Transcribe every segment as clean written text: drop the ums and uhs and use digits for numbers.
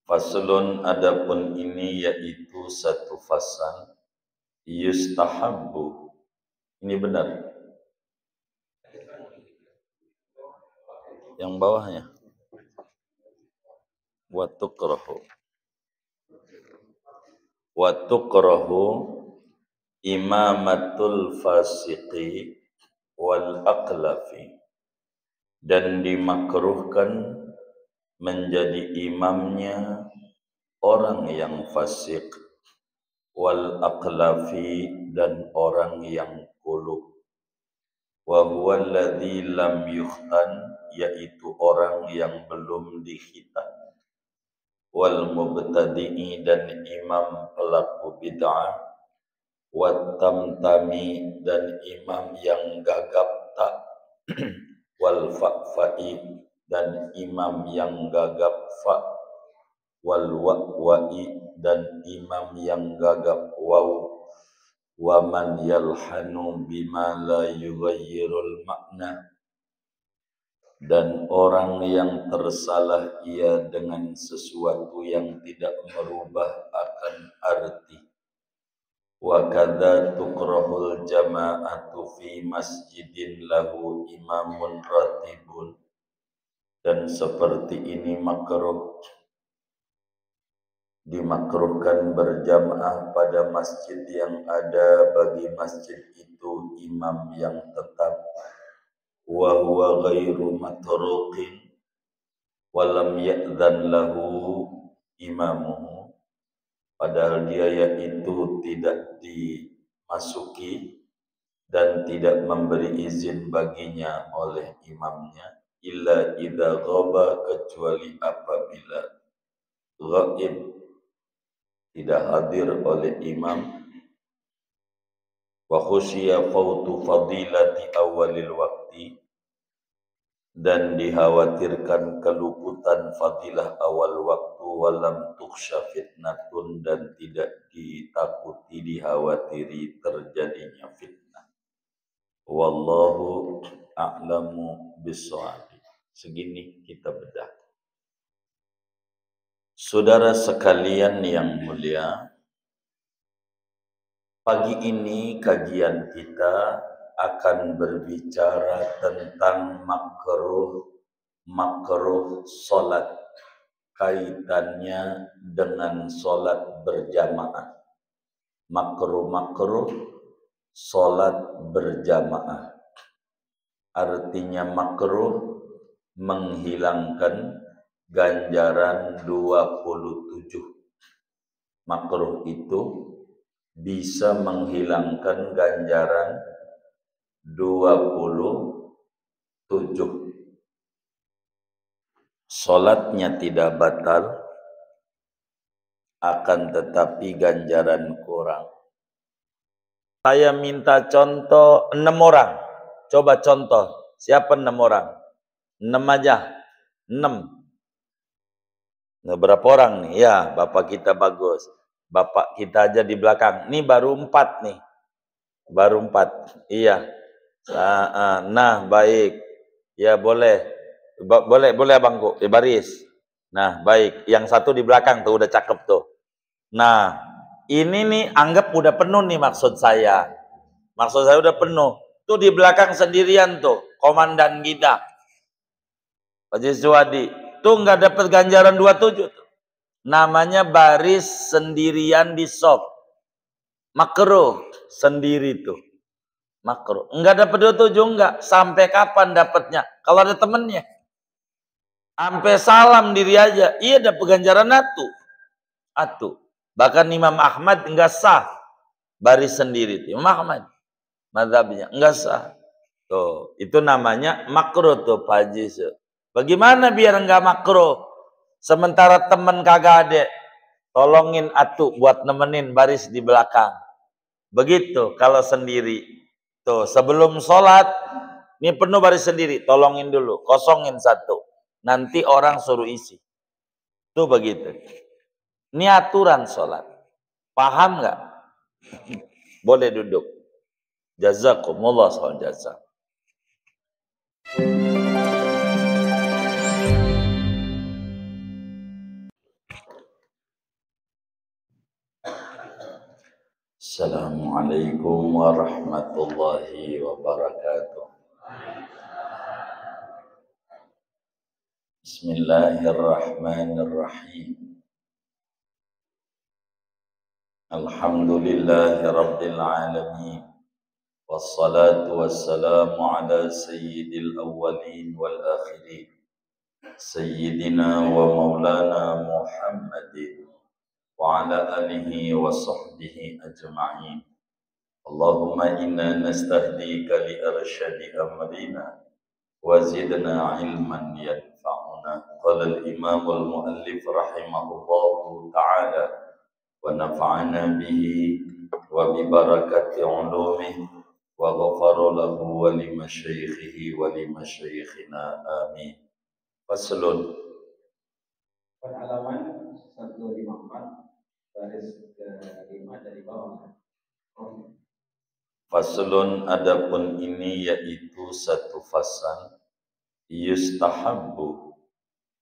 Faslun, adapun ini yaitu satu fasal. Yustahabbu, ini benar yang bawahnya. Wa tukrahu imamatul fasiqi wal aqlafi, dan dimakruhkan menjadi imamnya orang yang fasik, wal aqlafi, dan orang yang kulub. Wa huwa alladzi lam yukhtan, yaitu orang yang belum dikhitan. Wal mubtadi'i, dan imam pelaku bid'ah. Wat tamtami, dan imam yang gagap tak. Wal fa'fa'i, dan imam yang gagap fa. Wal wa'wa'i, dan imam yang gagap waw. Wa man yalhanu bima la yughayyirul makna, dan orang yang tersalah ia dengan sesuatu yang tidak merubah akan arti. Wa kadza tukrahul jama'atu fi masjidin lahu imamun ratibun, dan seperti ini dimakruhkan berjamaah pada masjid yang ada bagi masjid itu imam yang tetap. Wa huwa ghairu matruqin wa lam ya'dzan lahu imamuhu, padahal dia yaitu tidak dimasuki dan tidak memberi izin baginya oleh imamnya, illa idza ghaba, kecuali apabila ghaib, tidak hadir oleh imam. Wa khusyiya fautu fadilati awalil waqti, dan dikhawatirkan keluputan fadilah awal waktu. Walam tukhsha fitnatun, dan tidak ditakuti dikhawatiri terjadinya fitnah. Wallahu a'lamu bissawab. Segini kita bedah. Saudara sekalian yang mulia, pagi ini kajian kita akan berbicara tentang makruh salat, kaitannya dengan salat berjamaah. Makruh salat berjamaah, artinya makruh menghilangkan ganjaran 27. Makruh itu bisa menghilangkan ganjaran 27. Salatnya tidak batal, akan tetapi ganjaran kurang. Saya minta contoh 6 orang. Coba contoh. Siapa 6 orang? 6 aja. 6. Nah, berapa orang nih? Ya, bapak kita bagus. Bapak kita aja di belakang. Ini baru 4 nih. Baru 4. Iya. Nah, baik. Ya, boleh. Boleh abangku. Baris. Nah, baik. Yang satu di belakang tuh udah cakep tuh. Nah, ini nih anggap udah penuh nih maksud saya. Maksud saya udah penuh. Tuh di belakang sendirian tuh. Komandan kita. Pak Jiswadi. Tuh nggak dapat ganjaran 27 tuh. Namanya baris sendirian di sop. Makruh sendiri tuh. Makruh. Enggak dapat 27 enggak. Sampai kapan dapatnya? Kalau ada temennya. Sampai salam diri aja. Iya dapat ganjaran atu. Bahkan Imam Ahmad enggak sah baris sendiri tuh. Imam Ahmad mazhabnya enggak sah. Tuh, itu namanya makruh tuh Pak Haji. Bagaimana biar enggak makruh? Sementara temen kagak ada, tolongin atu buat nemenin baris di belakang. Begitu kalau sendiri. Tuh, sebelum sholat, ini penuh baris sendiri, tolongin dulu, kosongin satu. Nanti orang suruh isi. Tuh begitu. Ini aturan sholat. Paham nggak? Boleh duduk. Jazakumullah khairan jazak. Assalamualaikum warahmatullahi wabarakatuh. Bismillahirrahmanirrahim. Alhamdulillahi rabbil alamin. Wassalatu wassalamu ala sayyidil awwalin wal akhirin. Sayyidina wa maulana Muhammadin wa ala alihi wa sahbihi ajma'in. Allahumma inna nastahdika li arsyadi amrina wa zidna ilman yanfa'una. Qala al-imam al-muallif rahimahullahu ta'ala wa nafa'ana bihi wa bi barakati ulumihi wa ghafara lahu wa li masyaikhihi wa li masyaikhina amin. Faslun pada halaman 154 baris ke-5 dari bawah. Faslun, adapun ini yaitu satu fasal yustahabbu.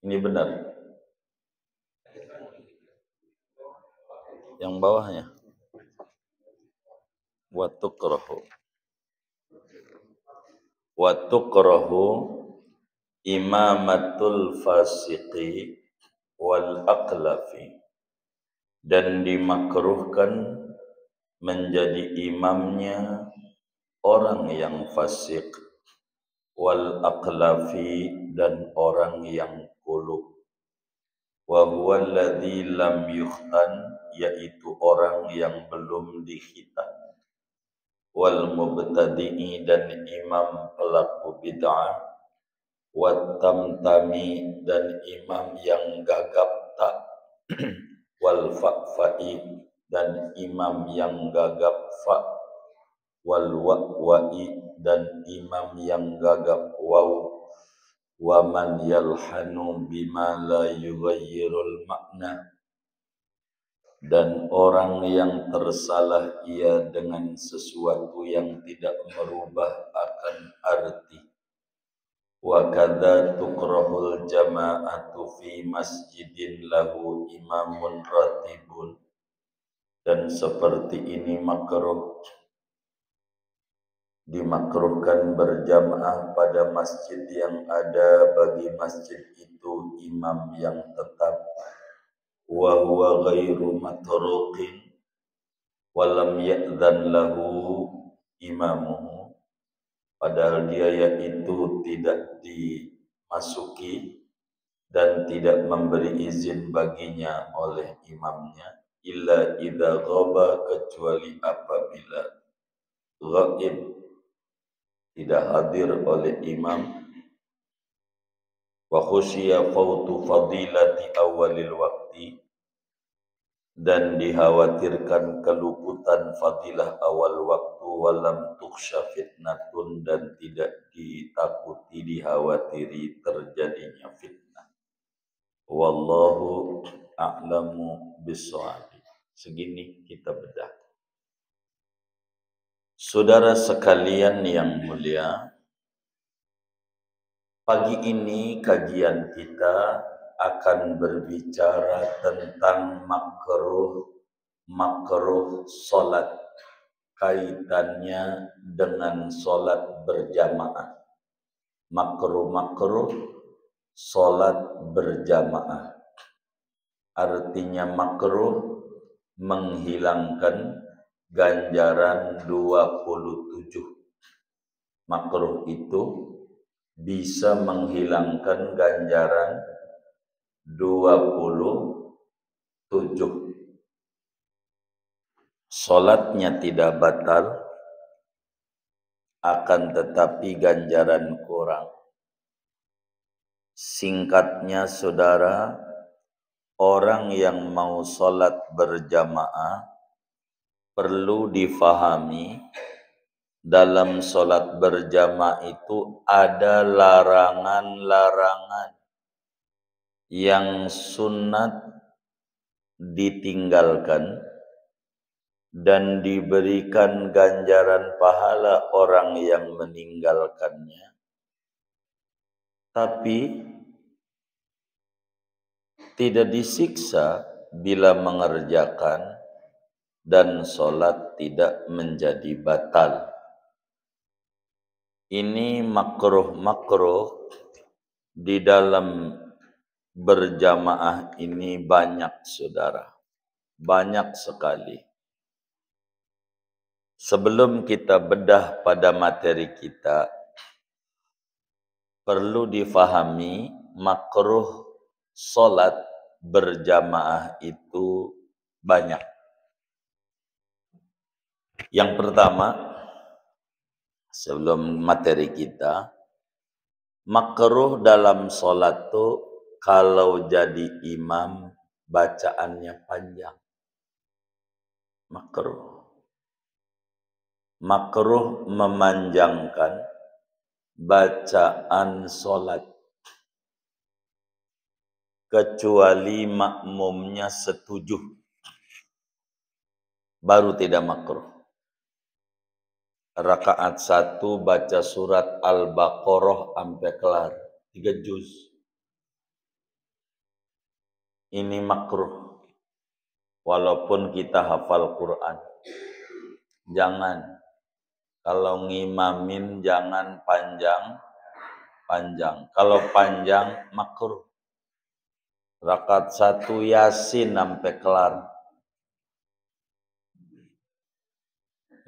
Ini benar. Yang bawahnya wa tukrahu imamatul fasiqi wal aqlafi, dan dimakruhkan menjadi imamnya orang yang fasik, wal aqlafi, dan orang yang kulub. Wa huwa alladhi lam yukhtan, yaitu orang yang belum dikhitan. Wal mubtadi'i, dan imam pelaku bid'ah. Wat tamtami, dan imam yang gagap tak. Wal fa'fa'i, dan imam yang gagap fa. Wal wa'wa'i, dan imam yang gagap waw. Wa man yalhanu bima la yughayyirul makna, dan orang yang tersalah ia dengan sesuatu yang tidak merubah akan arti. Wa kadza tukrahul jama'atu fi masjidin lahu imamun ratibun, dan seperti ini dimakruhkan berjamaah pada masjid yang ada bagi masjid itu imam yang tetap. Wa huwa ghairu matruqin wa lam ya'dzan lahu imamuhu, padahal dia yaitu tidak dimasuki dan tidak memberi izin baginya oleh imamnya, illa idza ghaba, kecuali apabila ghaib, tidak hadir oleh imam. Wa khusyiya fautu fadilati awalil waqti, dan dikhawatirkan keluputan fadilah awal waktu. Walam tukhsha fitnatun, dan tidak ditakuti, dikhawatiri terjadinya fitnah. Wallahu a'lamu bissawab. Segini kita bedah. Saudara sekalian yang mulia, pagi ini kajian kita akan berbicara tentang makruh salat, kaitannya dengan salat berjamaah. Makruh salat berjamaah. Artinya makruh menghilangkan ganjaran 27. Makruh itu bisa menghilangkan ganjaran 27. Salatnya tidak batal, akan tetapi ganjaran kurang. Singkatnya saudara, orang yang mau salat berjamaah perlu difahami, dalam salat berjamaah itu ada larangan-larangan yang sunat ditinggalkan dan diberikan ganjaran pahala orang yang meninggalkannya, tapi tidak disiksa bila mengerjakan dan sholat tidak menjadi batal. Ini makruh di dalam berjamaah ini banyak, saudara, banyak sekali. Sebelum kita bedah pada materi kita, perlu difahami makruh sholat berjamaah itu banyak. Yang pertama, sebelum materi kita, makruh dalam sholat tuh kalau jadi imam bacaannya panjang. Makruh. Makruh memanjangkan bacaan sholat kecuali makmumnya setuju, baru tidak makruh. Rakaat 1 baca surat Al-Baqarah sampai kelar 3 juz. Ini makruh. Walaupun kita hafal Quran. Jangan. Kalau ngimamin jangan panjang. Kalau panjang makruh. Rakaat 1 Yasin sampai kelar.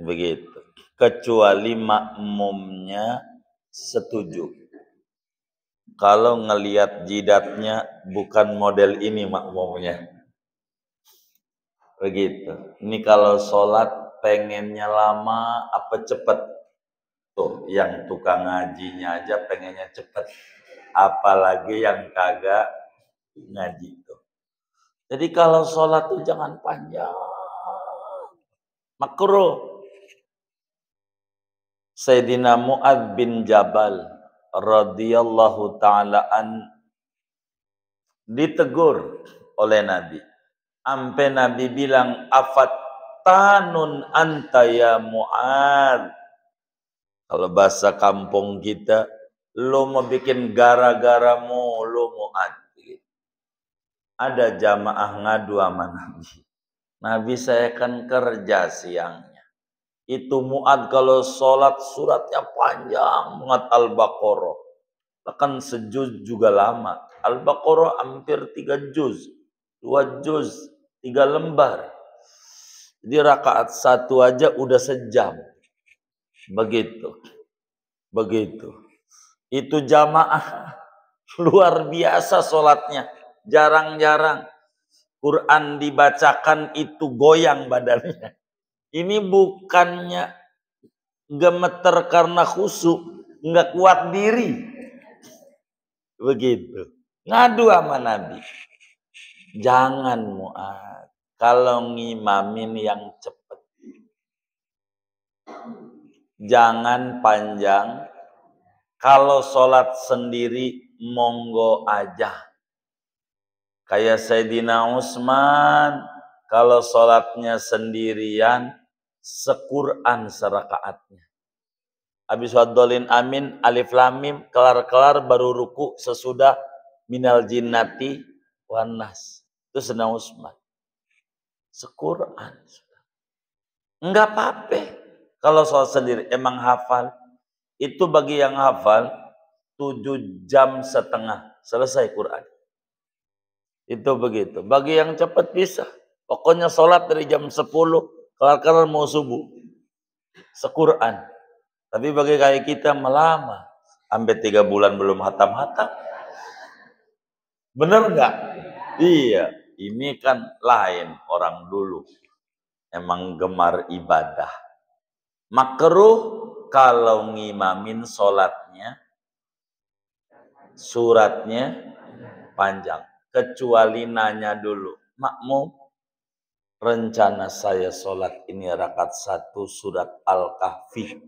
Begitu. Kecuali makmumnya setuju. Kalau ngelihat jidatnya bukan model ini makmumnya. Begitu. Ini kalau sholat pengennya lama apa cepet? Tuh, yang tukang ngajinya aja pengennya cepet. Apalagi yang kagak ngaji tuh. Jadi kalau sholat tuh jangan panjang. Makruh. Sayyidina Mu'adz bin Jabal radhiyallahu ta'ala an ditegur oleh Nabi. Sampai Nabi bilang, afattanun anta ya Mu'adz. Kalau bahasa kampung kita, lo mau bikin gara-gara mulu Mu'adz. Ada jamaah ngadu sama Nabi. Nabi, saya kan kerja siangnya. Itu Mu'adz kalau sholat suratnya panjang banget Al-Baqarah. Bahkan sejuz juga lama. Al-Baqarah hampir 3 juz. 2 juz. 3 lembar. Jadi rakaat 1 aja udah sejam. Begitu. Itu jamaah luar biasa sholatnya. Jarang-jarang Quran dibacakan itu goyang badannya. Ini bukannya gemeter karena khusyuk, nggak kuat diri. Begitu. Ngadu sama Nabi. Jangan Mu'adz. Kalau ngimamin yang cepat. Jangan panjang. Kalau sholat sendiri, monggo aja. Kayak Sayyidina Utsman, kalau sholatnya sendirian, sequran serakaatnya. Habis wadolin amin, alif lamim, kelar-kelar baru ruku sesudah minal jinnati wanas. Itu Sayyidina Utsman. Sequran. Enggak apa-apa. Kalau sholat sendiri, emang hafal. Itu bagi yang hafal 7,5 jam selesai Quran. Itu begitu. Bagi yang cepat bisa. Pokoknya sholat dari jam 10 kelar-kelar mau subuh. Sequran. Tapi bagi kayak kita melama. Sampai 3 bulan belum hatam-hatam. Bener nggak? Iya. Ini kan lain orang dulu. Emang gemar ibadah. Makruh kalau ngimamin sholatnya, suratnya panjang. Kecuali nanya dulu, makmum, rencana saya sholat ini rakaat 1 surat Al-Kahfi.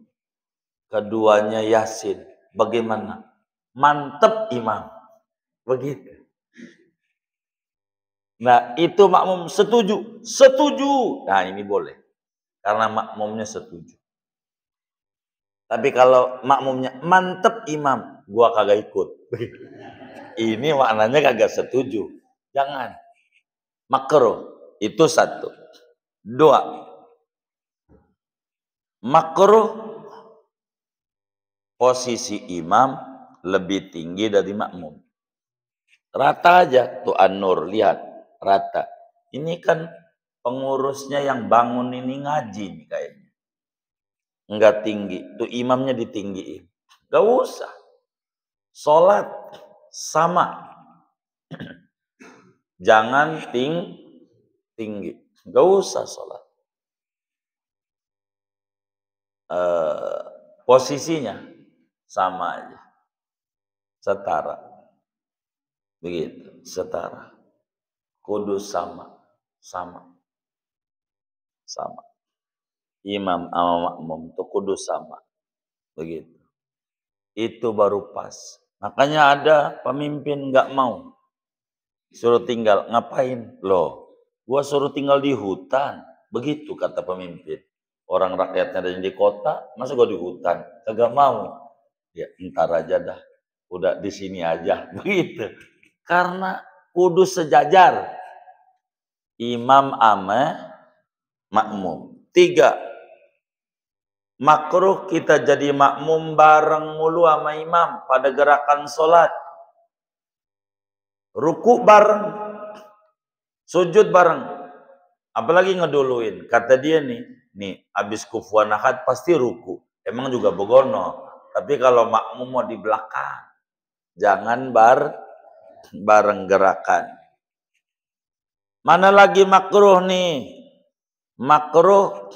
Keduanya Yasin. Bagaimana? Mantep imam. Begitu. Nah itu makmum setuju. Setuju. Nah ini boleh. Karena makmumnya setuju. Tapi kalau makmumnya mantep imam, gua kagak ikut. Ini maknanya kagak setuju. Jangan. Makruh. Itu satu. 2. Makruh posisi imam lebih tinggi dari makmum. Rata aja tuh An-Nur, lihat rata. Ini kan pengurusnya yang bangun ini ngaji nih kayaknya. Enggak tinggi, tuh imamnya ditinggiin. Gak usah. Sholat sama. Jangan tinggi. Gak usah sholat. Posisinya sama aja. Setara. Begitu, setara. Kudus sama. Imam sama makmum itu kudus sama. Begitu. Itu baru pas. Makanya ada pemimpin nggak mau. Suruh tinggal. Ngapain? Loh, gua suruh tinggal di hutan. Begitu kata pemimpin. Orang rakyatnya ada di kota, masa gua di hutan? Kagak mau. Ya, ntar aja dah. Udah di sini aja. Begitu. Karena kudus sejajar. Imam ama makmum. 3. Makruh kita jadi makmum bareng mulu sama imam pada gerakan sholat. Ruku bareng, sujud bareng. Apalagi ngeduluin. Kata dia nih abis kufuan ahad pasti ruku. Emang juga begono. Tapi kalau makmum mau di belakang. Jangan bareng gerakan. Mana lagi makruh nih? Makruh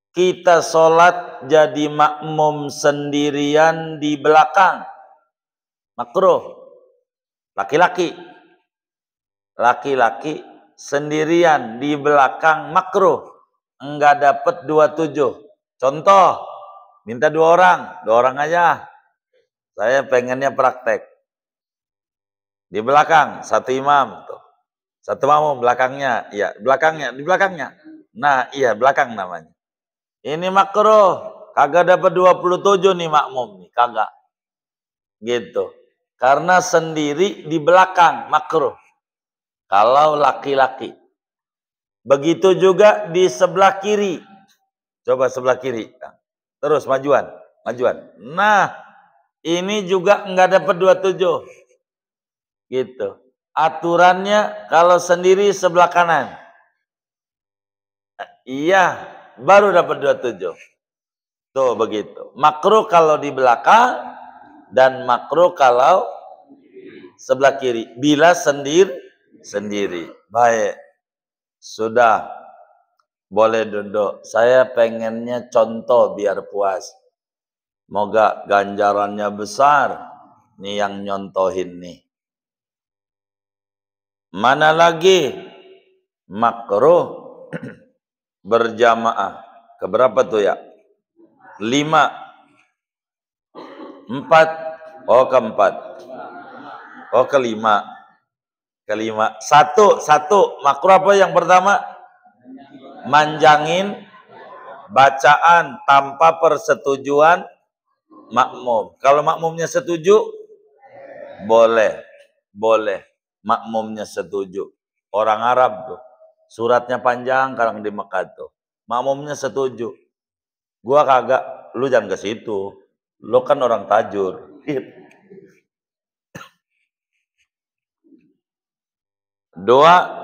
kita sholat jadi makmum sendirian di belakang. Makruh. Laki-laki sendirian di belakang makruh. Enggak dapat 27. Contoh, minta 2 orang. 2 orang aja. Saya pengennya praktek. Di belakang, 1 imam. Tuh. 1 makmum belakangnya. Iya, di belakangnya. Nah, iya, belakang namanya. Ini makruh, kagak dapat 27 nih makmum nih, kagak. Gitu. Karena sendiri di belakang makruh. Kalau laki-laki. Begitu juga di sebelah kiri. Coba sebelah kiri. Terus majuan. Nah, ini juga enggak dapat 27. Gitu. Aturannya kalau sendiri sebelah kanan. Iya, baru dapat 27. Tuh begitu. Makruh kalau di belakang dan makruh kalau sebelah kiri. Bila sendiri. Baik. Sudah. Boleh duduk. Saya pengennya contoh biar puas. Moga ganjarannya besar. Nih yang nyontohin nih. Mana lagi? Makruh berjamaah. Keberapa tuh ya? 5. 4. Oh, keempat. Oh, kelima. 1. Makruh apa yang pertama? Manjangin bacaan tanpa persetujuan makmum. Kalau makmumnya setuju, boleh. Makmumnya setuju. Orang Arab tuh. Suratnya panjang kalau di Mekah tuh. Makmumnya setuju. Gua kagak, lu jangan ke situ. Lu kan orang tajur. 2.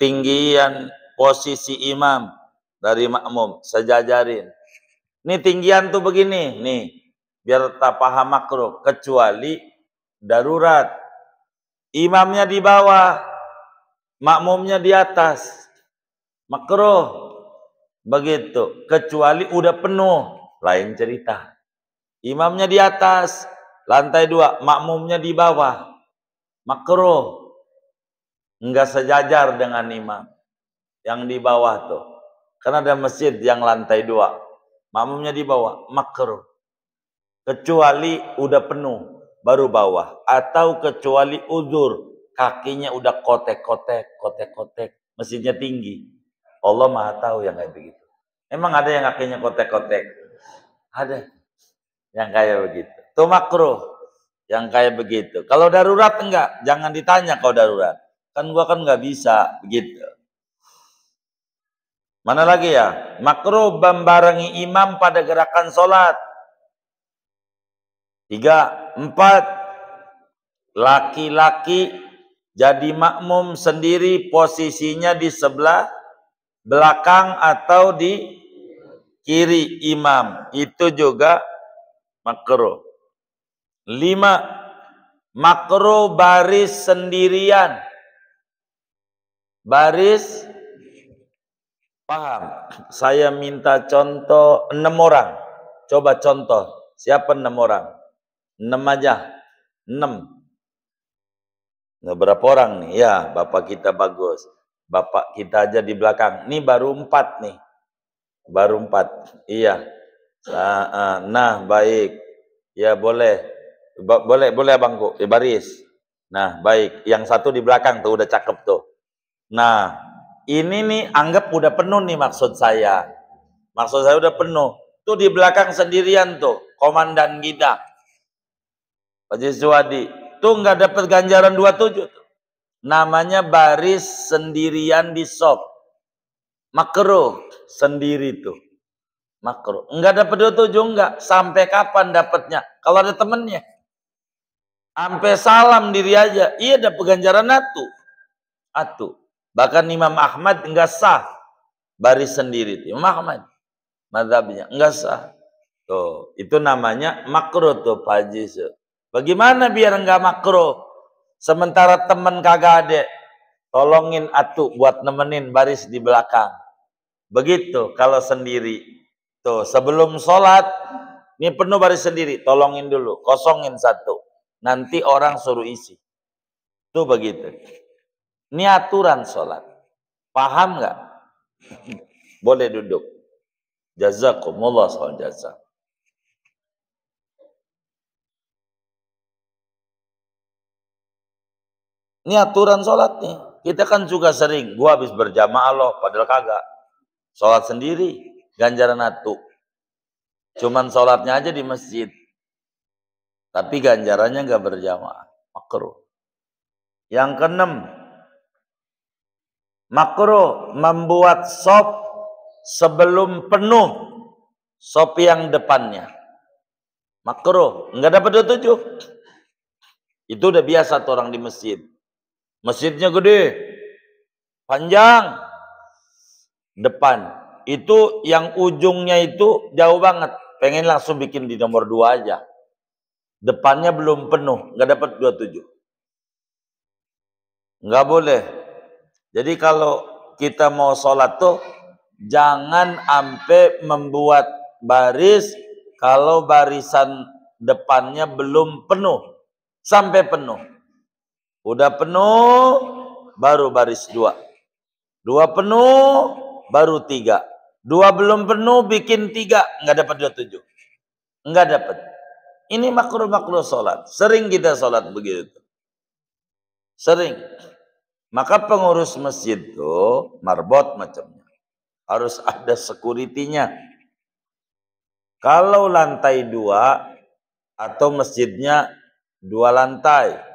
Tinggian posisi imam dari makmum, sejajarin. Ini tinggian tuh begini, nih. Biar tak paham makruh, kecuali darurat. Imamnya di bawah, makmumnya di atas. Makruh. Begitu, kecuali udah penuh, lain cerita. Imamnya di atas, lantai 2, makmumnya di bawah. Makruh. Enggak sejajar dengan imam. Yang di bawah tuh. Karena ada masjid yang lantai 2. Makmumnya di bawah. Makruh. Kecuali udah penuh. Baru bawah. Atau kecuali uzur. Kakinya udah kotek-kotek. Masjidnya tinggi. Allah Maha tahu yang kayak begitu. Emang ada yang kakinya kotek-kotek? Ada. Yang kayak begitu. Itu makruh. Yang kayak begitu. Kalau darurat enggak. Jangan ditanya kalau darurat. Kan gua kan nggak bisa begitu. Mana lagi ya? Makruh membarengi imam pada gerakan sholat. 3, 4. Laki-laki jadi makmum sendiri, posisinya di sebelah belakang atau di kiri imam. Itu juga makruh. 5. Makruh baris sendirian. Baris, paham? Saya minta contoh 6 orang. Coba contoh. Siapa 6 orang? 6 aja. 6. Nah, berapa orang nih? Ya, bapak kita bagus. Bapak kita aja di belakang. Ini baru 4 nih. Baru 4. Iya. Nah, baik. Ya, boleh. Boleh abangku. Baris. Nah, baik. Yang satu di belakang tuh udah cakep tuh. Nah, ini nih anggap udah penuh nih maksud saya. Maksud saya udah penuh. Tuh di belakang sendirian tuh, komandan kita. Pak Jiswadi. Tuh nggak dapat ganjaran 27 tuh. Namanya baris sendirian di sop. Makruh sendiri tuh. Makruh. Enggak dapat 27 enggak. Sampai kapan dapatnya? Kalau ada temennya. Sampai salam diri aja. Iya dapat ganjaran atu. Bahkan Imam Ahmad enggak sah baris sendiri. Imam Ahmad mazhabnya enggak sah. Tuh, itu namanya makruh tuh Pak Haji. Bagaimana biar enggak makruh? Sementara temen kagak ada. Tolongin atu buat nemenin baris di belakang. Begitu kalau sendiri. Tuh, sebelum sholat ini penuh baris sendiri, tolongin dulu, kosongin satu. Nanti orang suruh isi. Tuh begitu. Ini aturan sholat. Paham nggak? Boleh duduk. Jazakumullah soal jazak. Ini aturan sholat nih. Kita kan juga sering. Gua habis berjamaah loh, padahal kagak. Sholat sendiri, ganjaran atu. Cuman sholatnya aja di masjid. Tapi ganjarannya nggak berjamaah. Makruh. Yang keenam, makruh membuat sop sebelum penuh sop yang depannya. Makruh, nggak dapat 27. Itu udah biasa tuh orang di masjid. Masjidnya gede, panjang, depan. Itu yang ujungnya itu jauh banget. Pengen langsung bikin di nomor 2 aja. Depannya belum penuh, nggak dapat 27. Nggak boleh. Jadi kalau kita mau sholat tuh jangan sampai membuat baris kalau barisan depannya belum penuh. Sampai penuh. Udah penuh, baru baris 2. 2 penuh, baru 3. 2 belum penuh, bikin 3. Nggak dapat 27. Nggak dapat. Ini makruh-makruh sholat. Sering kita sholat begitu. Sering. Maka pengurus masjid tuh marbot macamnya. Harus ada security-nya. Kalau lantai 2 atau masjidnya 2 lantai.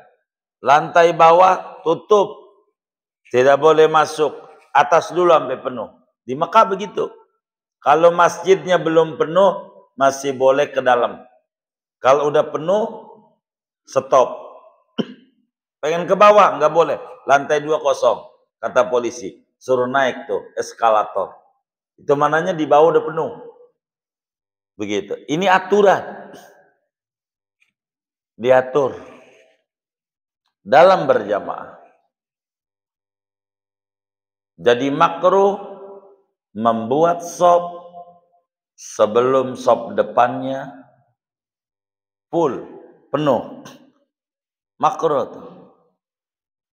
Lantai bawah tutup. Tidak boleh masuk. Atas dulu sampai penuh. Di Mekah begitu. Kalau masjidnya belum penuh, masih boleh ke dalam. Kalau udah penuh, stop. Pengen ke bawah, nggak boleh. Lantai 2 kosong, kata polisi. Suruh naik tuh, eskalator. Itu mananya di bawah udah penuh. Begitu. Ini aturan. Diatur. Dalam berjamaah. Jadi makruh membuat sop sebelum sop depannya full, penuh. Makruh tuh.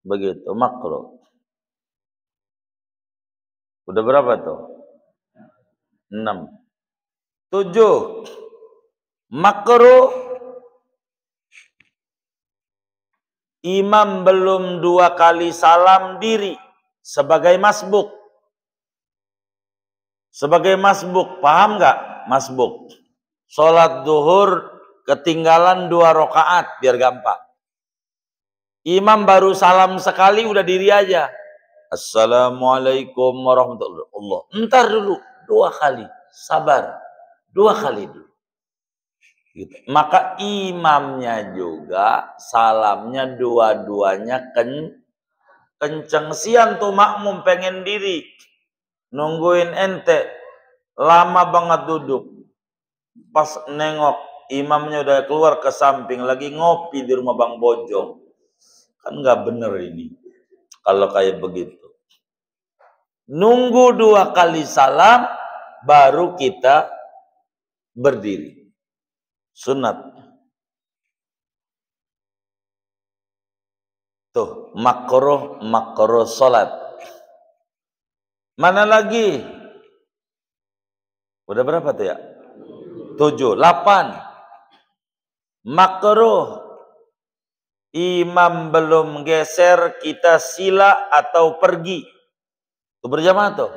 Begitu, makruh. Udah berapa tuh? 6. 7. Makruh imam belum 2 kali salam diri sebagai masbuk. Sebagai masbuk, paham nggak? Masbuk. Sholat duhur ketinggalan 2 rakaat biar gampang. Imam baru salam sekali udah diri aja. Assalamualaikum warahmatullahi wabarakatuh. Entar dulu 2 kali. Sabar. 2 kali dulu. Gitu. Maka imamnya juga salamnya dua-duanya kenceng. Siang tuh makmum pengen diri. Nungguin ente. Lama banget duduk. Pas nengok imamnya udah keluar ke samping. Lagi ngopi di rumah Bang Bojong. Kan nggak bener ini. Kalau kayak begitu. Nunggu 2 kali salam. Baru kita berdiri. Sunat. Tuh. Makruh sholat. Mana lagi? Udah berapa tuh ya? 7, 8. Makruh. Imam belum geser, kita sila atau pergi. Itu berjamaah tuh.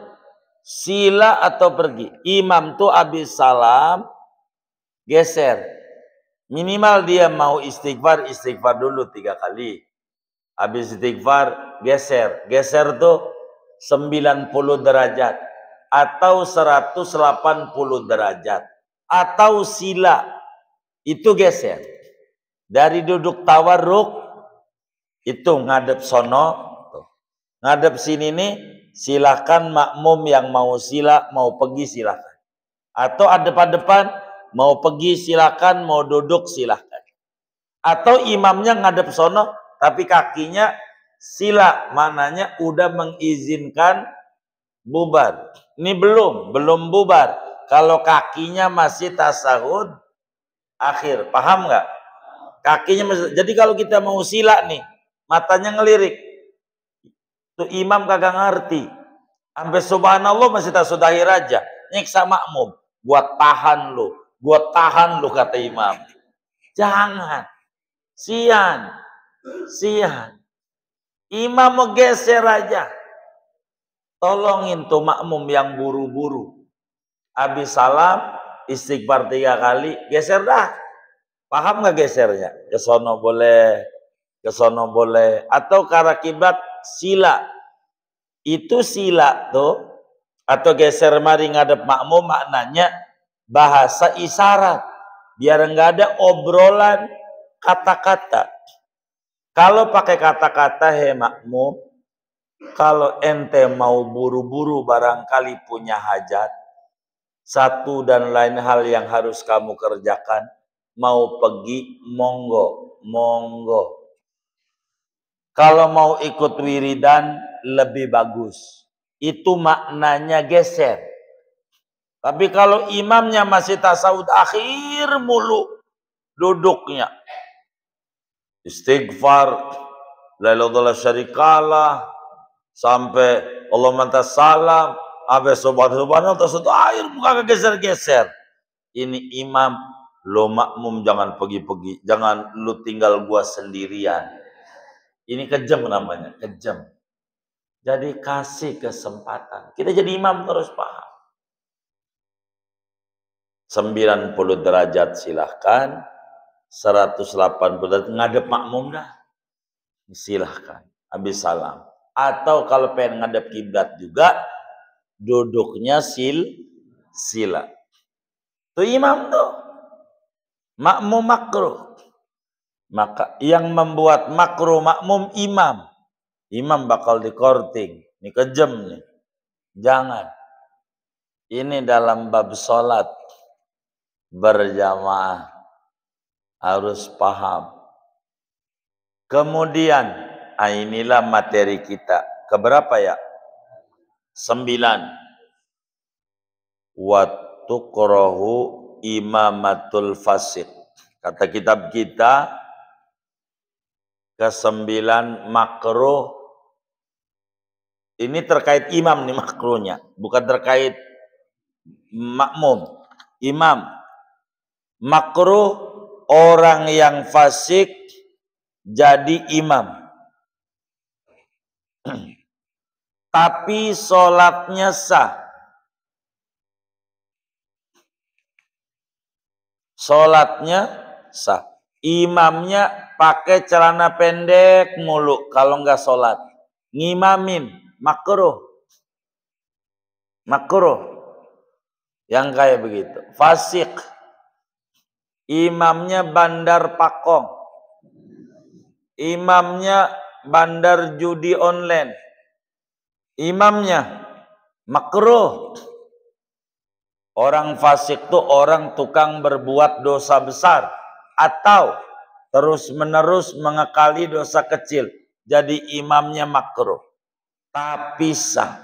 Sila atau pergi. Imam tuh habis salam, geser. Minimal dia mau istighfar dulu 3 kali. Habis istighfar, geser. Geser tuh 90 derajat. Atau 180 derajat. Atau sila. Itu geser. Dari duduk tawarruk, itu ngadep sono. Ngadep sini nih, silakan makmum yang mau sila, mau pergi silakan. Atau depan-depan, mau pergi silakan, mau duduk silakan. Atau imamnya ngadep sono, tapi kakinya sila, mananya udah mengizinkan bubar. Ini belum bubar. Kalau kakinya masih tasahud akhir, paham nggak? Kakinya masih. Jadi kalau kita mau sila nih, matanya ngelirik. Tuh imam kagak ngerti. Sampai subhanallah masih tasudahir aja. Nyiksa makmum. Gua tahan lu kata imam. Jangan. Sian. Imam mau geser aja. Tolongin tuh makmum yang buru-buru. Habis salam, istighfar 3 kali, geser dah. Paham nggak gesernya? Ke sono boleh. Atau ke arah kiblat sila. Itu sila tuh. Atau geser mari ngadep makmum maknanya bahasa isyarat. Biar nggak ada obrolan kata-kata. Kalau pakai kata-kata, makmum, kalau ente mau buru-buru barangkali punya hajat, satu dan lain hal yang harus kamu kerjakan, mau pergi, monggo. Kalau mau ikut wiridan, lebih bagus. Itu maknanya geser. Tapi kalau imamnya masih tasawuf akhir mulu duduknya, istighfar, la ilaha illallah syarikalah, sampai Allah mantas salam, abe subhanallah tersebut air muka geser-geser. Ini imam, lo makmum jangan pergi-pergi, jangan lu tinggal gua sendirian. Ini kejam namanya, kejam. Jadi kasih kesempatan. Kita jadi imam terus paham. 90 derajat silahkan, 180 derajat ngadep makmum dah. Silahkan, habis salam. Atau kalau pengen ngadep kiblat juga, duduknya sila. Itu imam tuh. Makmum makruh. Maka yang membuat makruh makmum imam. Imam bakal dikorting. Ini kejam nih. Jangan. Ini dalam bab sholat berjamaah. Harus paham. Kemudian, inilah materi kita. Keberapa ya? 9. Wa tukrahu imamatul fasik. Kata kitab kita, ke-9 makruh. Ini terkait imam nih makruhnya, bukan terkait makmum. Imam. Makruh orang yang fasik jadi imam. Tapi sholatnya sah. Sholatnya sah. Imamnya pakai celana pendek mulu kalau nggak sholat. Ngimamin, makruh. Makruh. Yang kayak begitu. Fasik. Imamnya bandar pakong. Imamnya bandar judi online. Imamnya makruh. Orang fasik tuh orang tukang berbuat dosa besar atau terus-menerus mengekali dosa kecil. Jadi imamnya makruh. Tapi sah.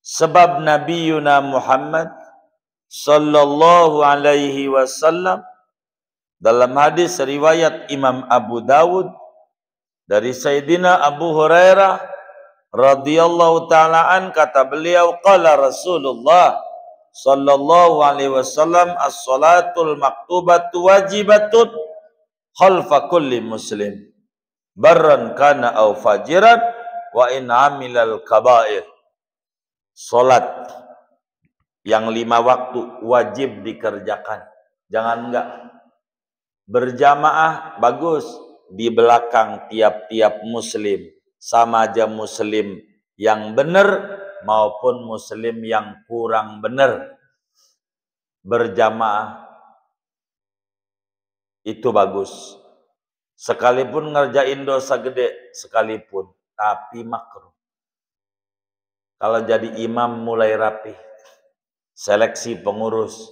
Sebab Nabi Yuna Muhammad sallallahu alaihi wasallam dalam hadis riwayat Imam Abu Dawud dari Sayyidina Abu Hurairah radhiyallahu ta'ala an, kata beliau, qala Rasulullah sallallahu alaihi wasallam, as-salatul maktubatu wajibatun khalfa kulli muslim barran kana aw fajiran wa in amilal kabair. Salat yang 5 waktu wajib dikerjakan. Jangan enggak. Berjamaah bagus, di belakang tiap-tiap muslim. Sama aja muslim yang benar maupun muslim yang kurang benar. Berjamaah itu bagus. Sekalipun ngerjain dosa gede, sekalipun. Tapi makruh. Kalau jadi imam mulai rapi. Seleksi pengurus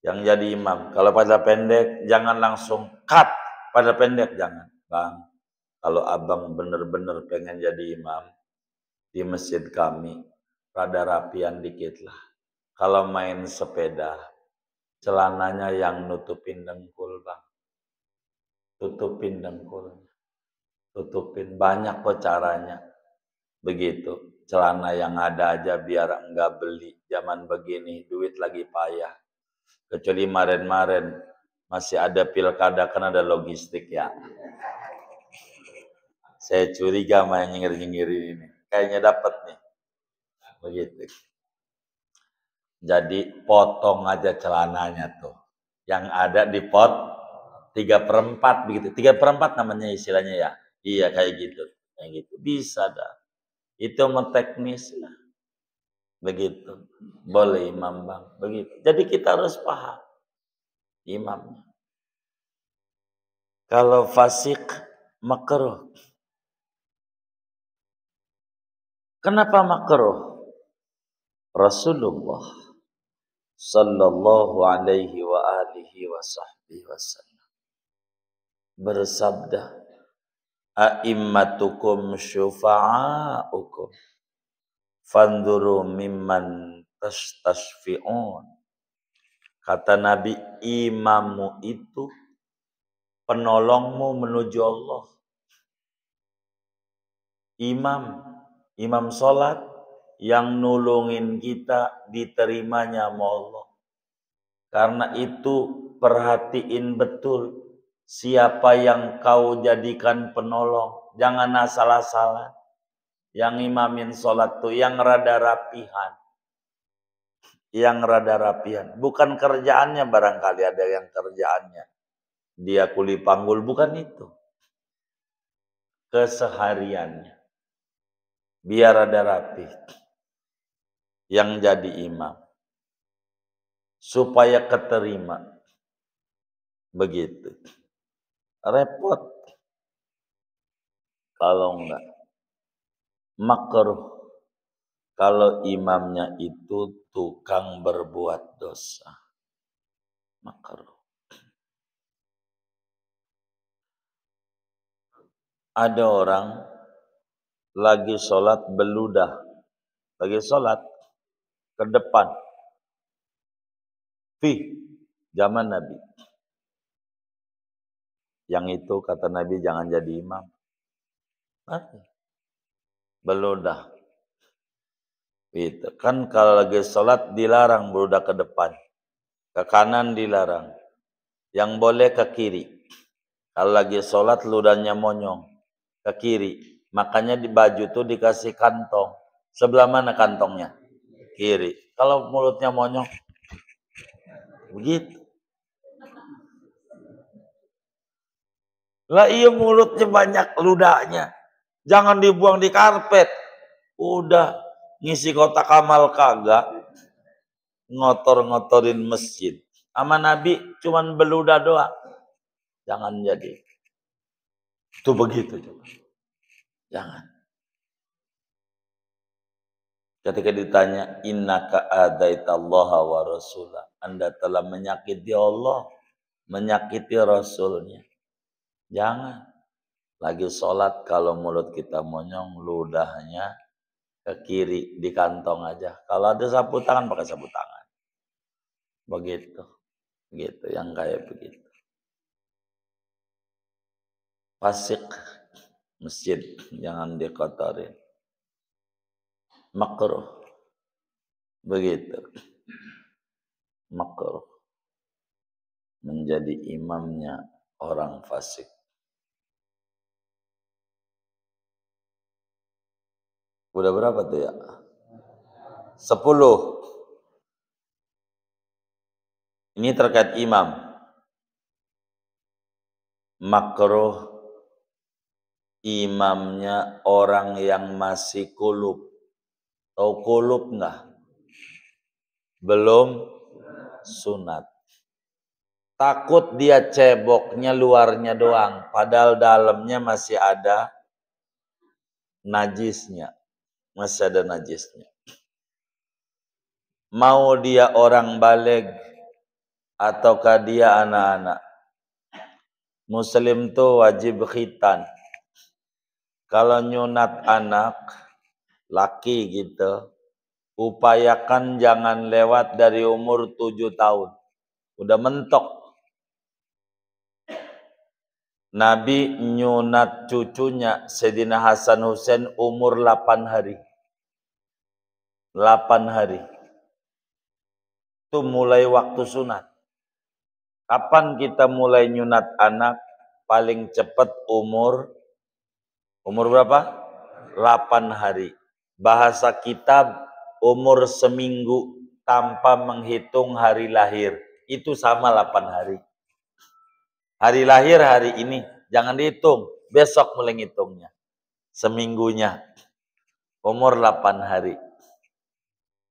yang jadi imam. Kalau pada pendek, jangan langsung cut. Pada pendek, jangan. Bang, kalau abang bener-bener pengen jadi imam di masjid kami, rada rapian dikit lah. Kalau main sepeda, celananya yang nutupin dengkul, bang. Tutupin dengkul. Tutupin. Banyak kok caranya. Begitu. Celana yang ada aja biar enggak beli. Zaman begini, duit lagi payah. Kecuali kemarin-kemarin masih ada pilkada, kan ada logistik ya. Saya curiga sama yang nyengir-nyengir ini. Kayaknya dapat nih. Begitu. Jadi potong aja celananya tuh. Yang ada dipot 3/4 begitu. 3/4 namanya istilahnya ya. Iya kayak gitu. Kayak gitu. Bisa dah. Itu mau teknis lah. Begitu. Boleh imam bang. Begitu. Jadi kita harus paham imamnya. Kalau fasik makruh. Kenapa makruh? Rasulullah sallallahu alaihi wa alihi wa sahbihi wasallam bersabda, a'immatukum syufa'aukum fanduru mimman tastashfi'un. Kata Nabi, imammu itu penolongmu menuju Allah. Imam sholat yang nulungin kita diterimanya sama Allah. Karena itu perhatiin betul siapa yang kau jadikan penolong. Jangan asal-asalan. Yang imamin sholat tuh yang rada rapihan. Yang rada rapihan. Bukan kerjaannya, barangkali ada yang kerjaannya dia kuli panggul, bukan itu. Kesehariannya. Biar ada rapi. Yang jadi imam. Supaya keterima. Begitu. Repot. Kalau enggak. Makruh. Kalau imamnya itu tukang berbuat dosa. Makruh. Ada orang lagi sholat beludah. Lagi sholat ke depan. Zaman Nabi. Yang itu kata Nabi jangan jadi imam. Beludah. Itu kan kalau lagi sholat dilarang beludah ke depan. Ke kanan dilarang. Yang boleh ke kiri. Kalau lagi sholat ludahnya monyong. Ke kiri. Makanya di baju tuh dikasih kantong. Sebelah mana kantongnya? Kiri. Kalau mulutnya monyong. Begitu. Lah iya mulutnya banyak ludahnya. Jangan dibuang di karpet. Udah ngisi kotak amal kagak. Ngotor-ngotorin masjid. Sama Nabi cuman beludah doang. Jangan jadi. Itu begitu juga. Jangan. Ketika ditanya, innaka adaitallaha wa rasulah. Anda telah menyakiti Allah, menyakiti Rasulnya. Jangan. Lagi sholat kalau mulut kita monyong, ludahnya ke kiri di kantong aja. Kalau ada sapu tangan, pakai sapu tangan. Begitu. Begitu, yang kayak begitu. Fasik masjid, jangan dikotorin. Makruh. Begitu. Makruh. Menjadi imamnya orang fasik. Udah berapa tuh ya? 10. Ini terkait imam. Makruh imamnya orang yang masih kulub. Tahu kulub enggak? Belum sunat. Takut dia ceboknya luarnya doang, padahal dalamnya masih ada najisnya. Masih ada najisnya. Mau dia orang baligh ataukah dia anak-anak. Muslim tuh wajib khitan. Kalau nyunat anak laki gitu, upayakan jangan lewat dari umur 7 tahun. Udah mentok. Nabi nyunat cucunya Sayyidina Hasan Husain umur 8 hari. 8 hari. Itu mulai waktu sunat. Kapan kita mulai nyunat anak? Paling cepat umur berapa? 8 hari. Bahasa kitab umur seminggu tanpa menghitung hari lahir. Itu sama 8 hari. Hari lahir hari ini. Jangan dihitung. Besok mulai ngitungnya. Seminggunya. Umur 8 hari.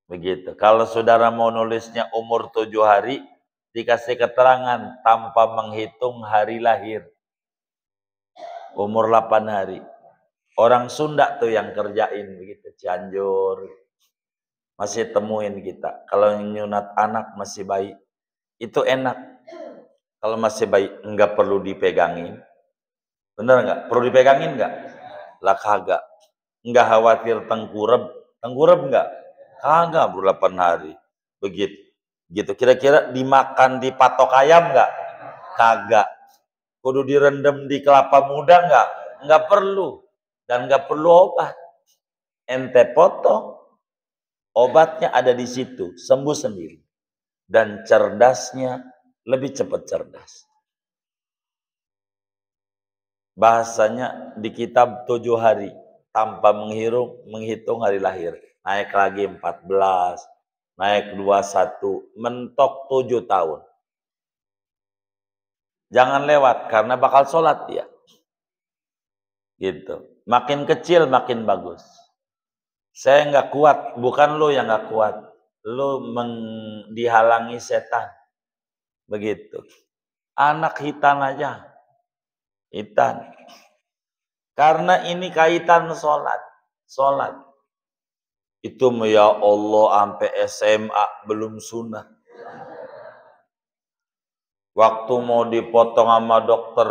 Begitu. Kalau saudara mau nulisnya umur 7 hari, dikasih keterangan tanpa menghitung hari lahir. Umur 8 hari. Orang Sunda tuh yang kerjain begitu. Cianjur. Masih temuin kita. Kalau nyunat anak masih bayi, itu enak. Kalau masih bayi, enggak perlu dipegangin. Bener enggak? Perlu dipegangin enggak? Lah kagak. Enggak khawatir tengkurap. Tengkurap enggak? Kagak, baru 8 hari. Begitu. Gitu. Kira-kira dimakan di patok ayam enggak? Kagak. Kudu direndam di kelapa muda enggak? Enggak perlu. Dan enggak perlu obat. Ente potong, obatnya ada di situ, sembuh sendiri. Dan cerdasnya lebih cepat cerdas. Bahasanya di kitab 7 hari tanpa menghitung hari lahir. Naik lagi 14, naik 21, mentok 7 tahun. Jangan lewat karena bakal sholat dia. Gitu. Makin kecil makin bagus. Saya nggak kuat, bukan lo yang nggak kuat. Lo dihalangi setan. Begitu. Anak hitan aja. Hitan. Karena ini kaitan sholat. Sholat. Itu ya Allah sampai SMA belum sunat. Waktu mau dipotong sama dokter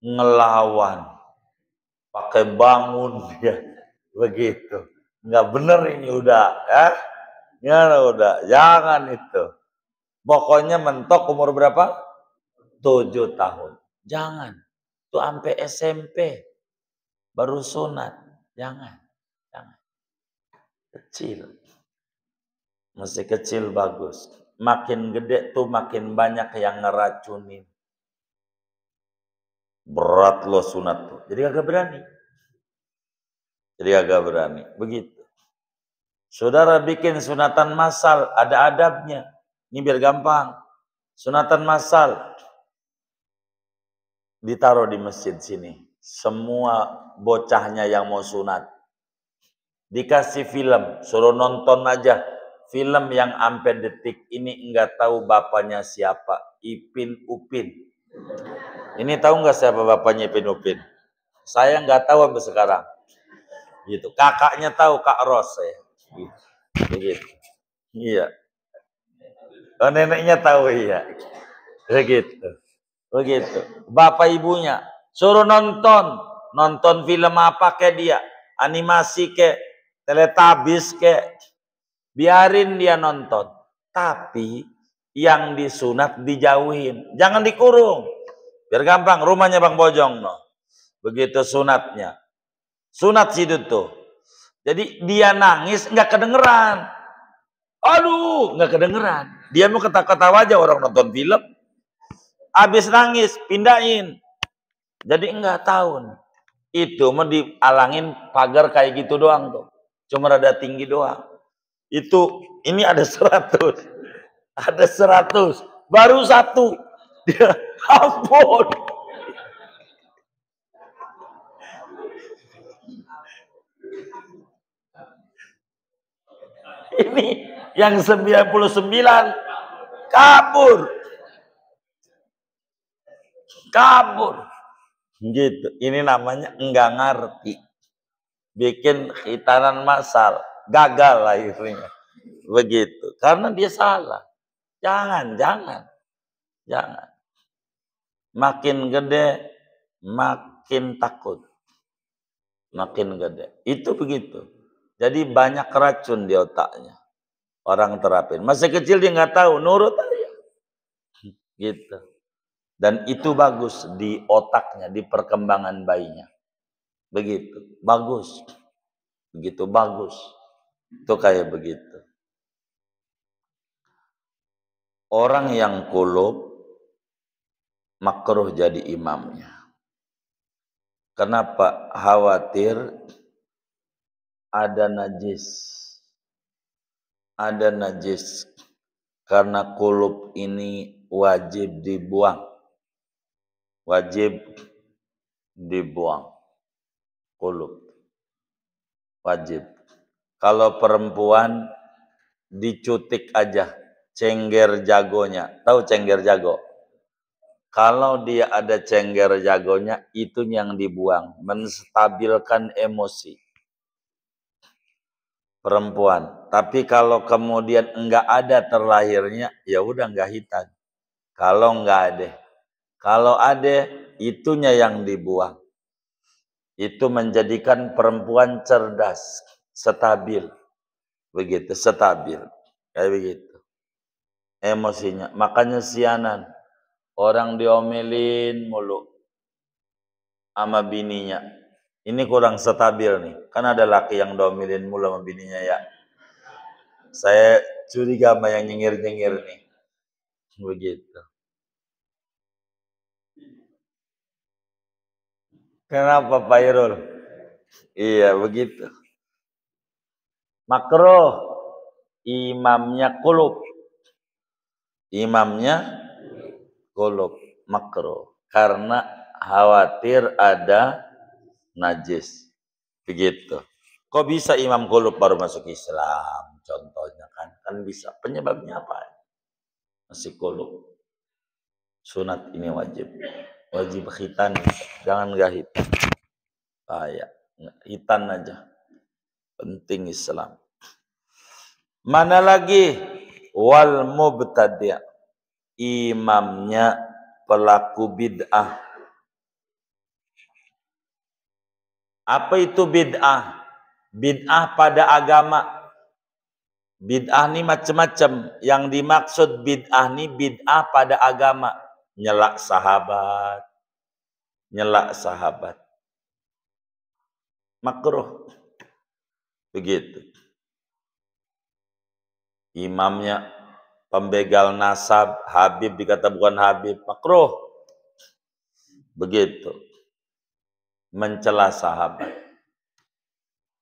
ngelawan. Pakai bangun dia. Begitu. Nggak bener ini udah. Ya udah. Jangan itu. Pokoknya mentok umur berapa? 7 tahun. Jangan. Itu sampai SMP. Baru sunat. Jangan. Jangan. Kecil. Masih kecil bagus. Makin gede tuh makin banyak yang ngeracunin. Berat lo sunat tuh. Jadi agak berani. Begitu. Saudara bikin sunatan massal. Ada adabnya. Ini biar gampang. Sunatan massal. ditaruh di masjid sini. Semua bocahnya yang mau sunat dikasih film, suruh nonton aja film yang sampai detik ini enggak tahu bapaknya siapa, Ipin Upin. Ini tahu nggak siapa bapaknya Ipin Upin? Saya nggak tahu sampai sekarang. Gitu. Kakaknya tahu, Kak Ros ya. Begitu. Iya. Oh, neneknya tahu, iya. Begitu. Begitu. Bapak ibunya suruh nonton film apa ke dia, animasi ke, Teletubbies ke, biarin dia nonton. Tapi yang disunat dijauhin, jangan dikurung. Biar gampang, rumahnya Bang Bojong no. Begitu sunatnya. Sunat situ tuh. Jadi dia nangis nggak kedengeran. Aduh, nggak kedengeran. Dia mau ketawa-ketawa aja orang nonton film. Habis nangis, pindahin. Jadi enggak tahu. Itu mau dialangin pagar kayak gitu doang tuh. Cuma rada tinggi doang. Itu, ini ada 100. Ada 100. Baru 1. Dia, ampun. Ini yang 99 kabur. Gitu. Ini namanya enggak ngerti. Bikin khitanan massal, gagal akhirnya. Begitu. Karena dia salah. Jangan. Makin gede, makin takut. Makin gede. Itu begitu. Jadi banyak racun di otaknya. Orang terapin. Masih kecil dia nggak tahu, nurut aja. Gitu. Dan itu bagus di otaknya, di perkembangan bayinya. Begitu. Bagus. Begitu bagus. Itu kayak begitu. Orang yang kulub makruh jadi imamnya. Kenapa? Khawatir ada najis. Ada najis. Karena kulub ini wajib dibuang. Wajib dibuang. Kulub. Wajib. Kalau perempuan dicutik aja. Cengger jagonya. Tahu cengger jago? Kalau dia ada cengger jagonya, itu yang dibuang. Menstabilkan emosi. Perempuan. Tapi kalau kemudian enggak ada terlahirnya, ya udah enggak hitan. Kalau enggak ada. Kalau ada, itunya yang dibuang. Itu menjadikan perempuan cerdas, stabil. Begitu, stabil. Kayak begitu. Emosinya. Makanya sianan. Orang diomelin mulu sama bininya. Ini kurang stabil nih. Kan ada laki yang diomelin mulu sama bininya ya. Saya curiga sama yang nyengir-nyengir nih. Begitu. Kenapa Pak Irul? Iya begitu. Makruh. Imamnya kulub. Imamnya kulub. Makruh. Karena khawatir ada najis. Begitu. Kok bisa imam kulub baru masuk Islam? Contohnya kan. Kan bisa. Penyebabnya apa? Masih kulub. Sunat ini wajib. Wajib khitan. Jangan gak hitan. Bahaya. Hitan aja. Penting Islam. Mana lagi? Wal mubtadi'. Imamnya pelaku bid'ah. Apa itu bid'ah? Bid'ah pada agama. Bid'ah ini macam-macam. Yang dimaksud bid'ah ini bid'ah pada agama. Nyelak sahabat. Nyelak sahabat. Makruh. Begitu. Imamnya pembegal nasab, Habib dikata bukan Habib, makruh. Begitu. Mencela sahabat.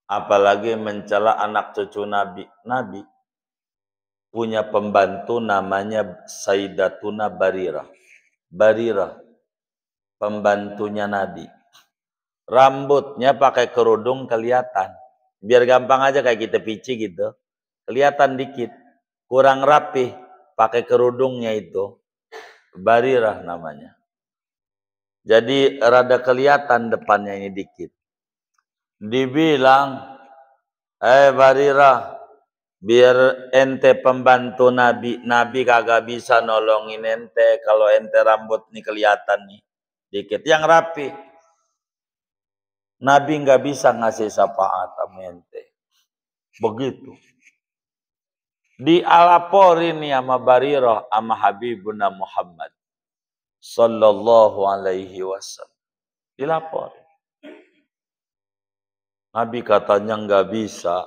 Apalagi mencela anak cucu Nabi. Nabi punya pembantu namanya Sayyidatuna Barirah. Barirah. pembantunya Nabi. Rambutnya pakai kerudung kelihatan. Biar gampang aja kayak kita pici gitu. Kelihatan dikit. Kurang rapi. Pakai kerudungnya itu. Barirah namanya. Jadi rada kelihatan depannya ini dikit. Dibilang, Barirah, biar ente pembantu Nabi. Nabi kagak bisa nolongin ente. Kalau ente rambut nih kelihatan nih. Dikit. Yang rapi. Nabi nggak bisa ngasih syafaat sama ente. Begitu. Dialaporin nih sama Barirah sama Habibuna Muhammad sallallahu alaihi wasallam. Dilapor. Nabi katanya nggak bisa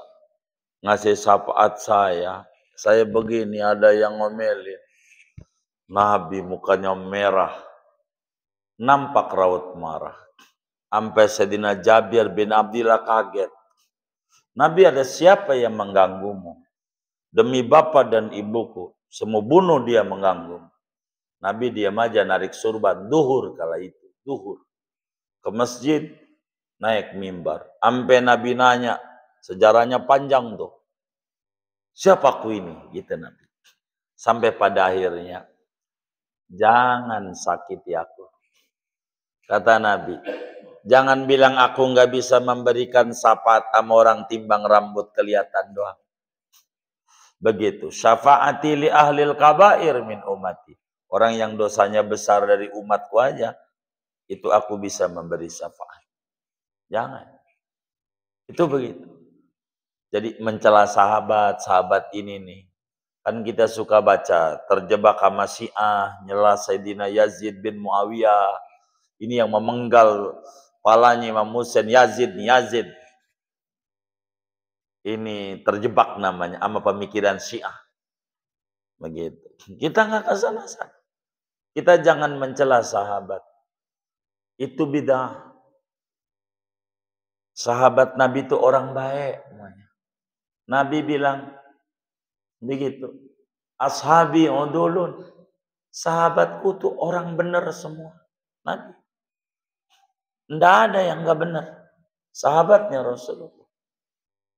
ngasih syafaat saya. Saya begini, ada yang ngomelin. Nabi mukanya merah. Nampak raut marah. Sampai Sayyidina Jabir bin Abdillah kaget. Nabi, ada siapa yang mengganggumu? Demi bapak dan ibuku, semua bunuh dia mengganggu. Nabi diam aja narik surban. Duhur kala itu. Duhur. Ke masjid. Naik mimbar. Sampai Nabi nanya. Sejarahnya panjang tuh. Siapaku ini? Gitu Nabi. Sampai pada akhirnya. Jangan sakiti aku. Kata Nabi. Jangan bilang aku nggak bisa memberikan syafaat sama orang timbang rambut kelihatan doang. Begitu. Syafaati li ahlil kabair min umati. Orang yang dosanya besar dari umatku aja. Itu aku bisa memberi syafaat. Jangan. Itu begitu. Jadi mencela sahabat ini nih. Kan kita suka baca. Terjebak sama Syiah. Nyela Sayyidina Yazid bin Muawiyah. Ini yang memenggal kepalanya Imam Husain. Yazid. Ini terjebak namanya. Sama pemikiran Syiah. Begitu. Kita nggak kesana-sana. Kita jangan mencela sahabat. Itu bid'ah. Sahabat Nabi itu orang baik. Nabi bilang begitu. Ashabi udulun. Sahabatku tuh orang benar semua. Nabi. Tidak ada yang nggak benar. Sahabatnya Rasulullah.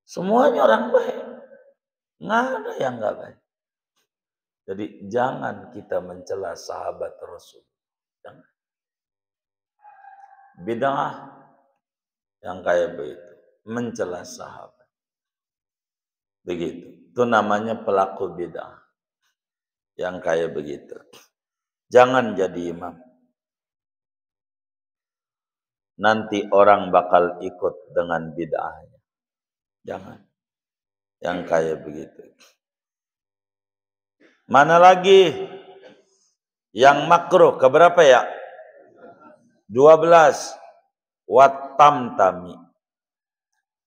Semuanya orang baik. Nggak ada yang nggak baik. Jadi jangan kita mencela sahabat Rasul. Jangan. Bid'ah yang kayak begitu. Mencela sahabat. Begitu. Itu namanya pelaku bid'ah. Yang kayak begitu. Jangan jadi imam. Nanti orang bakal ikut dengan bid'ahnya. Jangan. Yang kayak begitu. Mana lagi? Yang makruh. Keberapa ya? 12. Watamtami.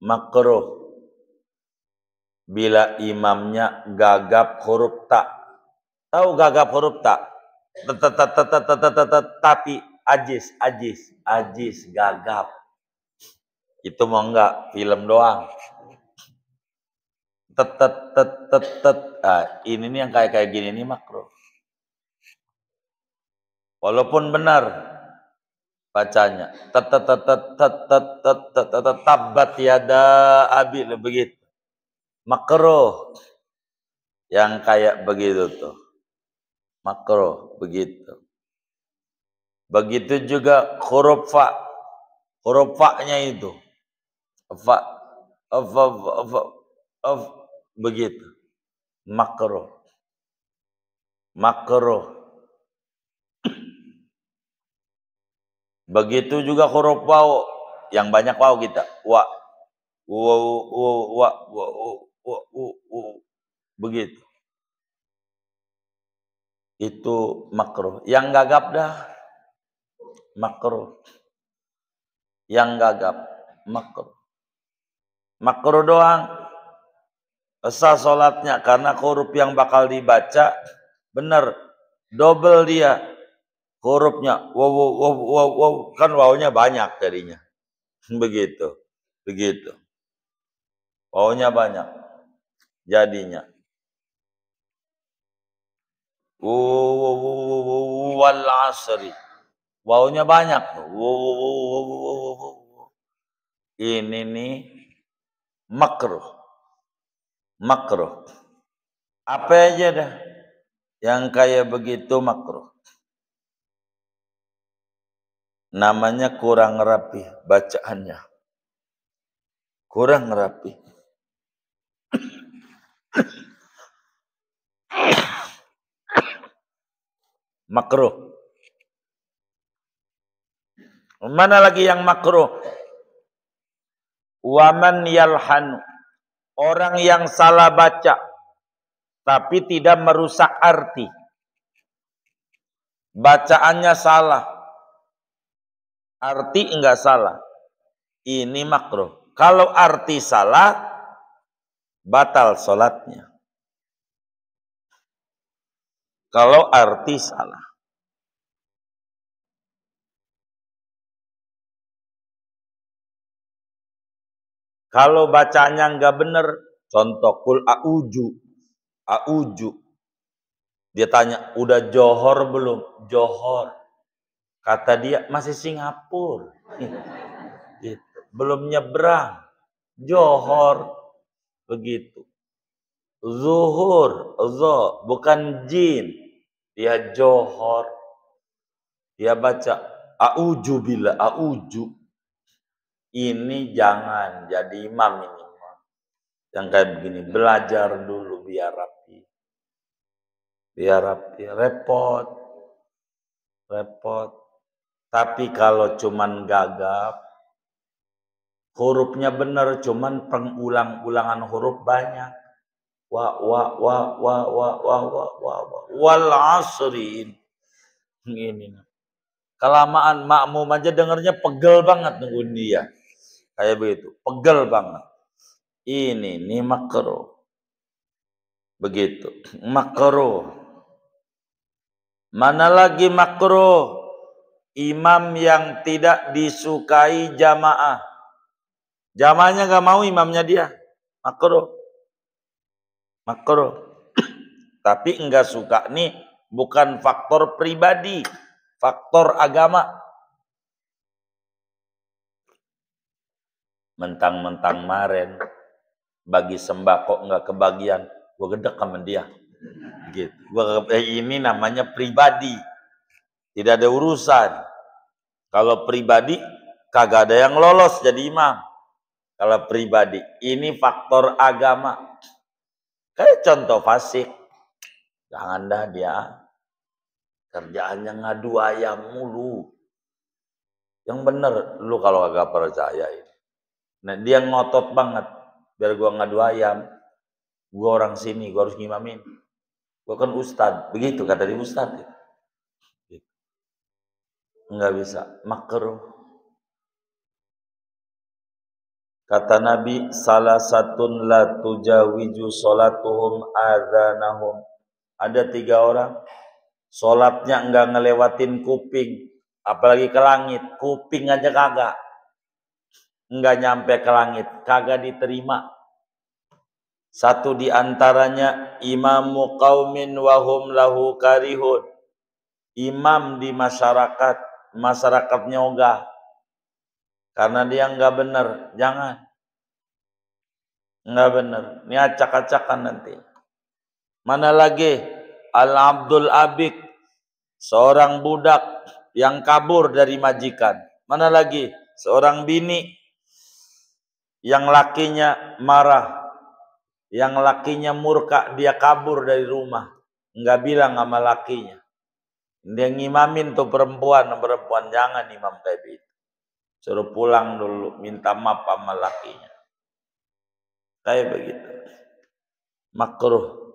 Makruh. Bila imamnya gagap huruf tak. Tahu gagap huruf tak? Tapi ajis gagap. Itu mau enggak film doang. Ini nih yang kayak gini nih makruh. Walaupun benar bacanya. Tabat yada abi begitu. Makruh. Yang kayak begitu tuh. Makruh begitu. Begitu juga huruf fa. Huruf fa-nya itu. Fa. Begitu. Makruh. Begitu juga huruf waw. Yang banyak waw kita. Wa. Begitu. Itu makruh. Yang gagap dah. Makruh. Yang gagap. Makruh. Makruh doang. Sah sholatnya. Karena huruf yang bakal dibaca. Benar. Double dia. Hurufnya. Wow. Kan wawnya banyak jadinya. Begitu. Wawnya banyak. Jadinya. Wal asri. Wawunya banyak. Wow. Ini nih makruh. Makruh. Apa aja dah yang kayak begitu makruh. Namanya kurang rapi bacaannya. Kurang rapi. Makruh. Mana lagi yang makruh? Waman yalhanu. Orang yang salah baca tapi tidak merusak arti. Bacaannya salah. Arti enggak salah. Ini makruh. Kalau arti salah, batal sholatnya. Kalau arti salah. Kalau bacanya enggak benar, contoh kul auju. Dia tanya, udah johor belum? Johor. Kata dia, masih Singapura. Gitu. Belum nyebrang. Johor. Begitu. Zuhur. Bukan jin. Dia johor. Dia baca, auju bila auju. Ini jangan jadi imam ini. Yang kayak begini, belajar dulu biar rapi. Biar rapi, repot. Tapi kalau cuman gagap, hurufnya benar, cuman pengulang-ulangan huruf banyak. Wal asri. Ini. Kelamaan makmum aja dengernya pegel banget nungguin dia. Kayak begitu, pegel banget. Ini makruh. Begitu, makruh. Mana lagi makruh? Imam yang tidak disukai jamaah. Jamaahnya gak mau, imamnya dia. Makruh. Tapi enggak suka nih bukan faktor pribadi, faktor agama. Mentang-mentang kemarin bagi sembako enggak kebagian, gue gedek sama dia. Gitu. Ini namanya pribadi. Tidak ada urusan. Kalau pribadi kagak ada yang lolos jadi imam. Kalau pribadi, ini faktor agama. Kayak contoh fasik. Jangan dah dia. Kerjaannya ngadu ayam mulu. Yang bener, lu kalau agak percaya ini. Nah, dia ngotot banget. Biar gua ngadu ayam. Gua orang sini, gua harus ngimamin. Gua kan ustad. Begitu kata dia ustad. Enggak bisa. Makruh. Kata Nabi, salah satun la tujawiju sholatuhum adzanahum. Ada 3 orang, sholatnya enggak ngelewatin kuping, apalagi ke langit. Kuping aja kagak. Enggak nyampe ke langit, kagak diterima. Satu di antaranya imamu qaumin wahum lahu karihun. Imam di masyarakatnya ogah. Karena dia enggak benar, jangan. Enggak benar. Ini acak-acakan nanti. Mana lagi? Al-Abdul Abik. Seorang budak yang kabur dari majikan. Mana lagi? Seorang bini yang lakinya marah. Yang lakinya murka, dia kabur dari rumah. Enggak bilang sama lakinya. Dia ngimamin tuh perempuan jangan imam kayak gitu. Suruh pulang dulu, minta maaf sama lakinya. Kayak begitu. Makruh.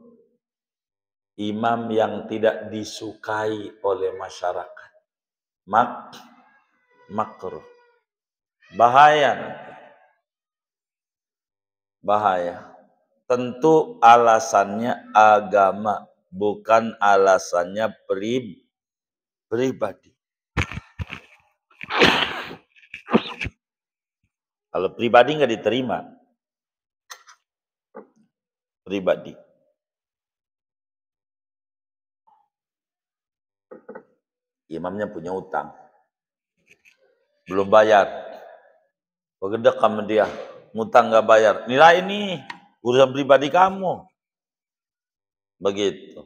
Imam yang tidak disukai oleh masyarakat. Makruh. Bahaya nanti. Bahaya. Tentu alasannya agama, bukan alasannya pribadi. Kalau pribadi nggak diterima. Pribadi. Imamnya punya utang. belum bayar. Begedek sama dia, ngutang nggak bayar. Nilai ini urusan pribadi kamu. Begitu.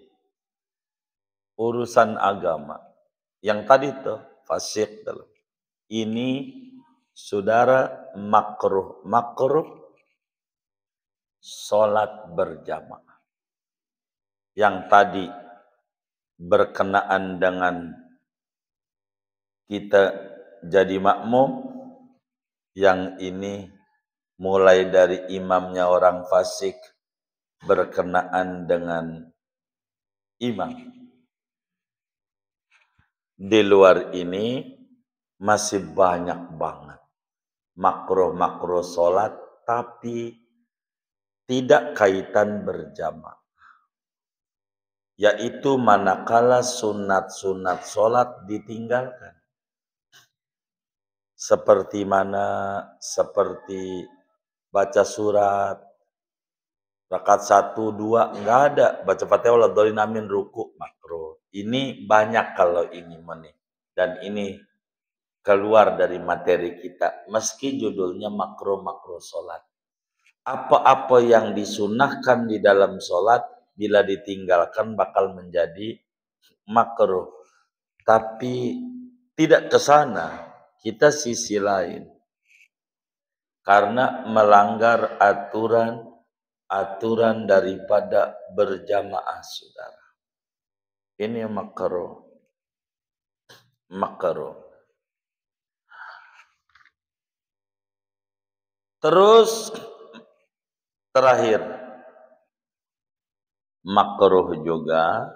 Urusan agama. Yang tadi tuh fasik dalam. Ini saudara makruh sholat berjamaah. Yang tadi berkenaan dengan kita jadi makmum, yang ini mulai dari imamnya orang fasik berkenaan dengan imam. Di luar ini masih banyak banget makruh sholat tapi tidak kaitan berjamaah. Yaitu manakala sunat-sunat sholat ditinggalkan. Seperti mana? Seperti baca surat, rakaat 1, 2, enggak ada. Baca Fatihah waladhdallin amin ruku makruh. Ini banyak kalau ini meni. Dan ini keluar dari materi kita. Meski judulnya makruh sholat. Apa-apa yang disunahkan di dalam sholat, bila ditinggalkan bakal menjadi makruh. Tapi tidak ke sana, kita sisi lain. Karena melanggar aturan daripada berjamaah, saudara. Ini makruh. Terus terakhir, makruh juga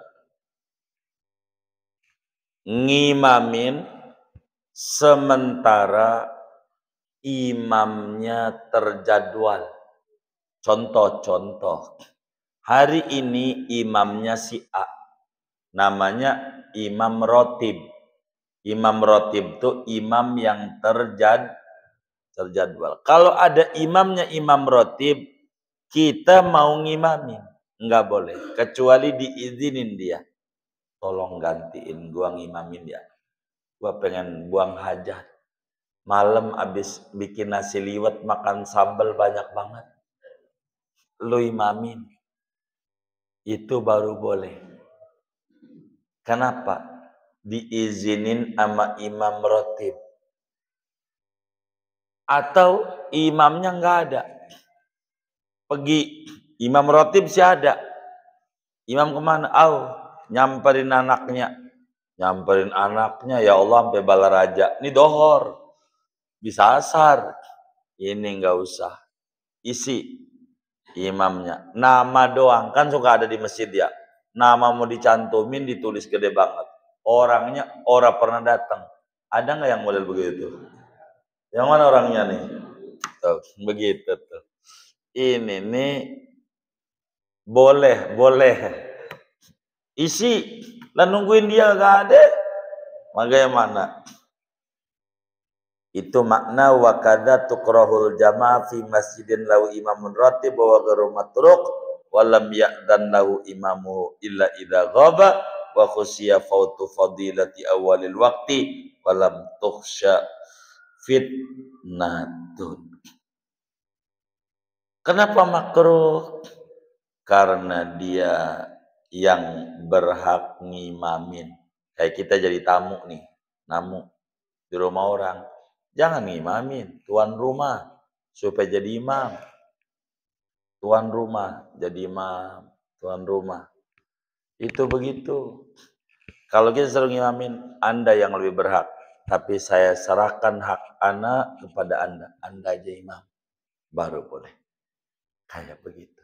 ngimamin sementara imamnya terjadwal. Contoh, hari ini imamnya si A, namanya imam rotib. Imam rotib itu imam yang terjadwal. Kalau ada imamnya imam rotib, kita mau ngimamin, enggak boleh, kecuali diizinin dia. Tolong gantiin gua ngimamin ya. Gua pengen buang hajat. Malam abis bikin nasi liwet, makan sambal banyak banget. Lu imamin. Itu baru boleh. Kenapa? Diizinin sama imam rotib. Atau imamnya enggak ada. Pergi, imam rotib sih ada. Imam kemana? Nyamperin anaknya. Ya Allah sampai Balaraja. Ini dohor. Bisa asar. Ini enggak usah. Isi imamnya. Nama doang. Kan suka ada di masjid ya. Nama mau dicantumin, ditulis gede banget. Orangnya orang pernah datang. Ada nggak yang model begitu? Yang mana orangnya nih? Tuh, begitu tuh. Ini nih boleh. Isi. Dan nungguin dia nggak ada. Bagaimana? Itu makna wa kadza tukrahul jamaah fi masjidin lahu imamun ratib wa ghairu matruk wa lam ya'dan lahu imamu illa idza ghaba wa khusiya fautu fadilati awalil waqti wa lam tukhsha fitnatun. Kenapa makruh? Karena dia yang berhak ngimamin. Kayak kita jadi tamu nih, namu di rumah orang. Jangan ngimamin, tuan rumah supaya jadi imam. Tuan rumah jadi imam, tuan rumah. Itu begitu. Kalau kita selalu ngimamin, Anda yang lebih berhak. Tapi saya serahkan hak Anda kepada Anda. Anda aja imam. Baru boleh. Kayak begitu.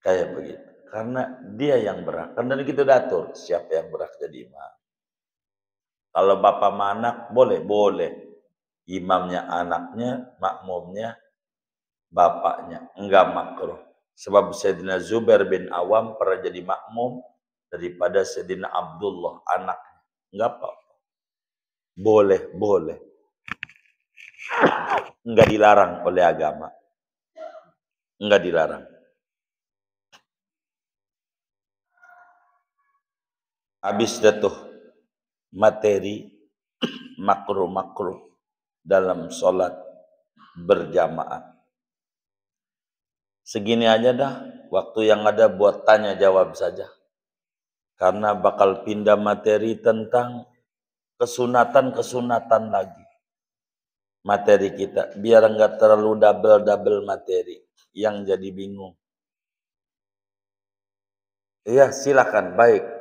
Kayak begitu. Karena dia yang berhak. Karena kita datur siapa yang berhak jadi imam. Kalau bapak sama anak boleh. Imamnya anaknya, makmumnya bapaknya. Enggak makruh. Sebab Sayyidina Zubair bin Awam pernah jadi makmum daripada Sayyidina Abdullah anaknya. Enggak apa-apa. Boleh. Enggak dilarang oleh agama. Enggak dilarang. Habis dah tuh materi makruh-makruh dalam sholat berjamaah. Segini aja dah, waktu yang ada buat tanya jawab saja. Karena bakal pindah materi tentang kesunatan-kesunatan lagi. Materi kita, biar enggak terlalu double-double materi yang jadi bingung. Iya, silakan, baik.